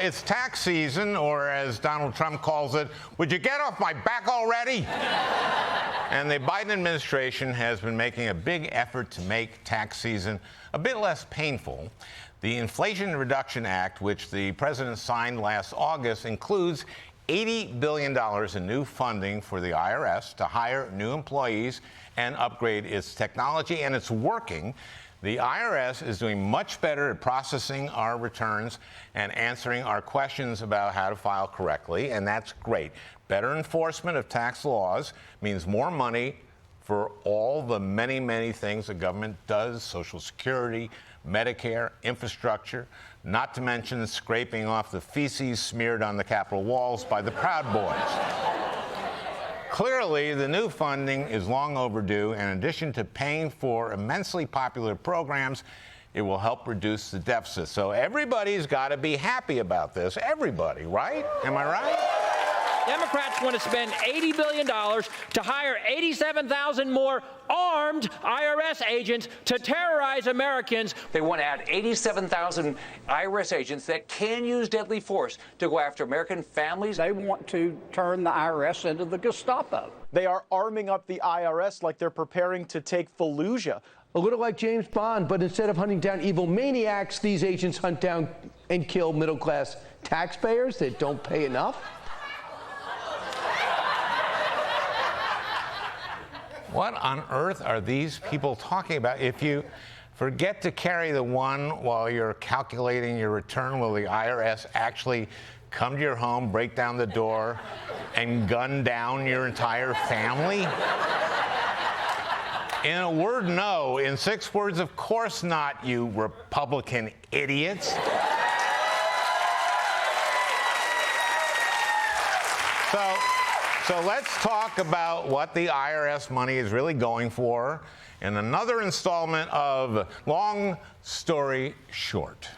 It's tax season, or as Donald Trump calls it, would you get off my back already? And the Biden administration has been making a big effort to make tax season a bit less painful. The Inflation Reduction Act, which the president signed last August, includes $80 billion in new funding for the IRS to hire new employees and upgrade its technology, and it's working. The IRS is doing much better at processing our returns and answering our questions about how to file correctly, and that's great. Better enforcement of tax laws means more money for all the many, many things the government does: Social Security, Medicare, infrastructure, not to mention scraping off the feces smeared on the Capitol walls by the Proud Boys. Clearly, the new funding is long overdue, and in addition to paying for immensely popular programs, it will help reduce the deficit. So everybody's got to be happy about this. Everybody, right? Am I right? Democrats want to spend $80 billion to hire 87,000 more armed IRS agents to terrorize Americans. They want to add 87,000 IRS agents that can use deadly force to go after American families. They want to turn the IRS into the Gestapo. They are arming up the IRS like they're preparing to take Fallujah. A little like James Bond, but instead of hunting down evil maniacs, these agents hunt down and kill middle-class taxpayers that don't pay enough. What on earth are these people talking about? If you forget to carry the one while you're calculating your return, will the IRS actually come to your home, break down the door, and gun down your entire family? In a word, no. In 6 words, of course not, you Republican idiots. So let's talk about what the IRS money is really going for in another installment of Long Story Short.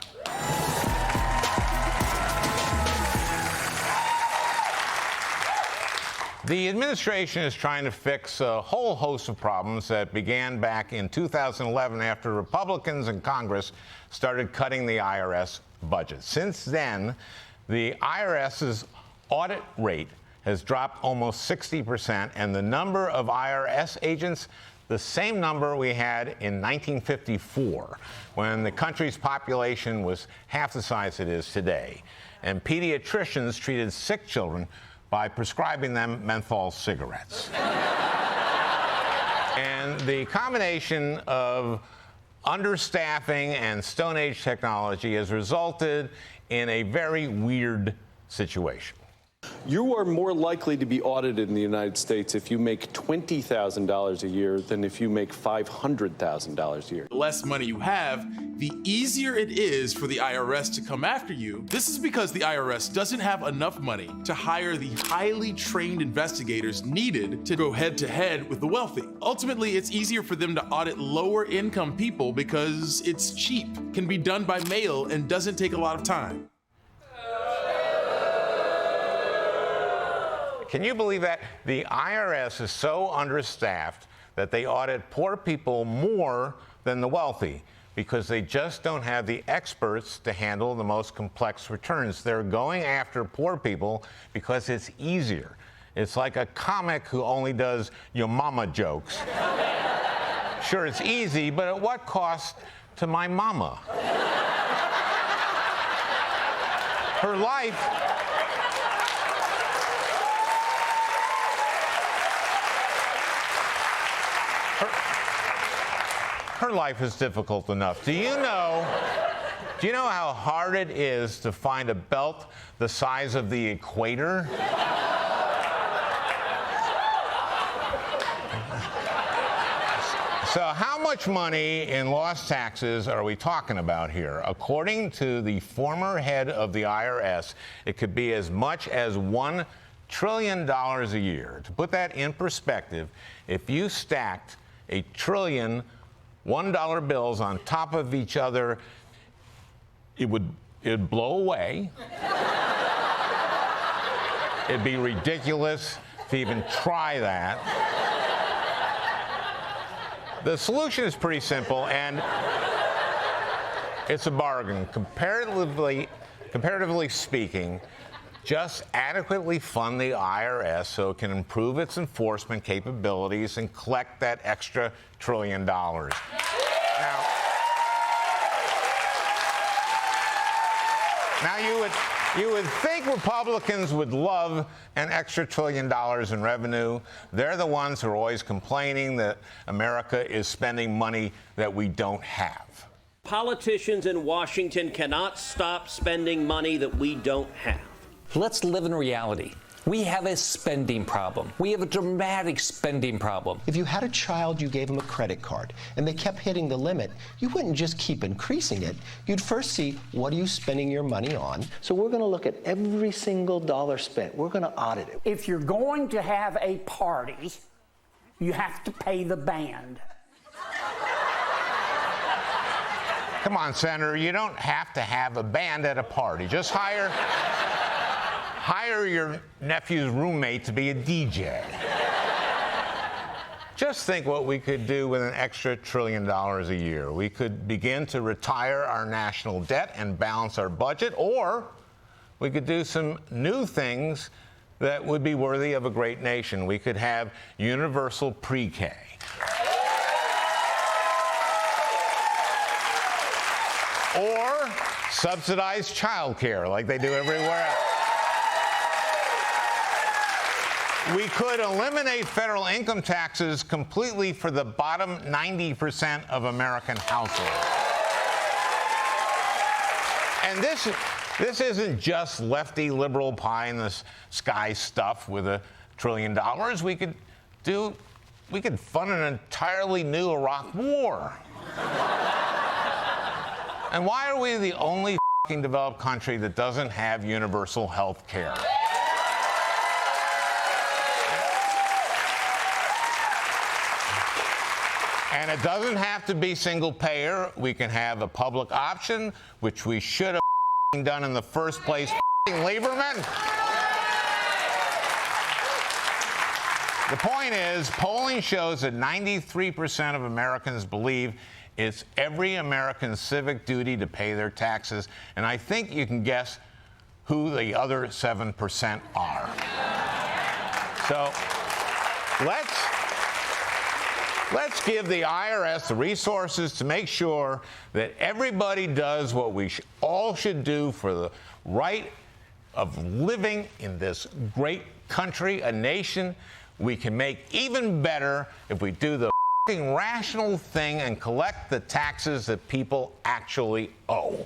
The administration is trying to fix a whole host of problems that began back in 2011 after Republicans in Congress started cutting the IRS budget. Since then, the IRS's audit rate has dropped almost 60%, and the number of IRS agents, the same number we had in 1954, when the country's population was half the size it is today. And pediatricians treated sick children by prescribing them menthol cigarettes. And the combination of understaffing and Stone Age technology has resulted in a very weird situation. You are more likely to be audited in the United States if you make $20,000 a year than if you make $500,000 a year. The less money you have, the easier it is for the IRS to come after you. This is because the IRS doesn't have enough money to hire the highly trained investigators needed to go head-to-head with the wealthy. Ultimately, it's easier for them to audit lower-income people because it's cheap, can be done by mail, and doesn't take a lot of time. Can you believe that? The IRS is so understaffed that they audit poor people more than the wealthy because they just don't have the experts to handle the most complex returns. They're going after poor people because it's easier. It's like a comic who only does your mama jokes. Sure, it's easy, but at what cost to my mama? Her life... Her life is difficult enough. Do you know how hard it is to find a belt the size of the equator? So how much money in lost taxes are we talking about here? According to the former head of the IRS, it could be as much as $1 trillion a year. To put that in perspective, if you stacked a trillion $1 bills on top of each other, it'd blow away. It'd be ridiculous to even try that. The solution is pretty simple, and it's a bargain. Comparatively comparatively speaking, just adequately fund the IRS so it can improve its enforcement capabilities and collect that extra $1 trillion. Now you would think Republicans would love an extra $1 trillion in revenue. They're the ones who are always complaining that America is spending money that we don't have. Politicians in Washington cannot stop spending money that we don't have. Let's live in reality. We have a spending problem. We have a dramatic spending problem. If you had a child, you gave them a credit card, and they kept hitting the limit, you wouldn't just keep increasing it. You'd first see, what are you spending your money on? So we're going to look at every single dollar spent. We're going to audit it. If you're going to have a party, you have to pay the band. Come on, Senator, you don't have to have a band at a party. Just hire your nephew's roommate to be a DJ. Just think what we could do with an extra $1 trillion a year. We could begin to retire our national debt and balance our budget, or we could do some new things that would be worthy of a great nation. We could have universal pre-K. Or subsidized child care like they do everywhere else. We could eliminate federal income taxes completely for the bottom 90% of American households. And this isn't just lefty liberal pie in the sky stuff with $1 trillion. We could fund an entirely new Iraq war. And why are we the only developed country that doesn't have universal health care? And it doesn't have to be single payer. We can have a public option, which we should have done in the first place, Lieberman. The point is, polling shows that 93% of Americans believe it's every American's civic duty to pay their taxes, and I think you can guess who the other 7% are. So let's give the IRS the resources to make sure that everybody does what we all should do for the right of living in this great country, a nation we can make even better if we do the rational thing and collect the taxes that people actually owe.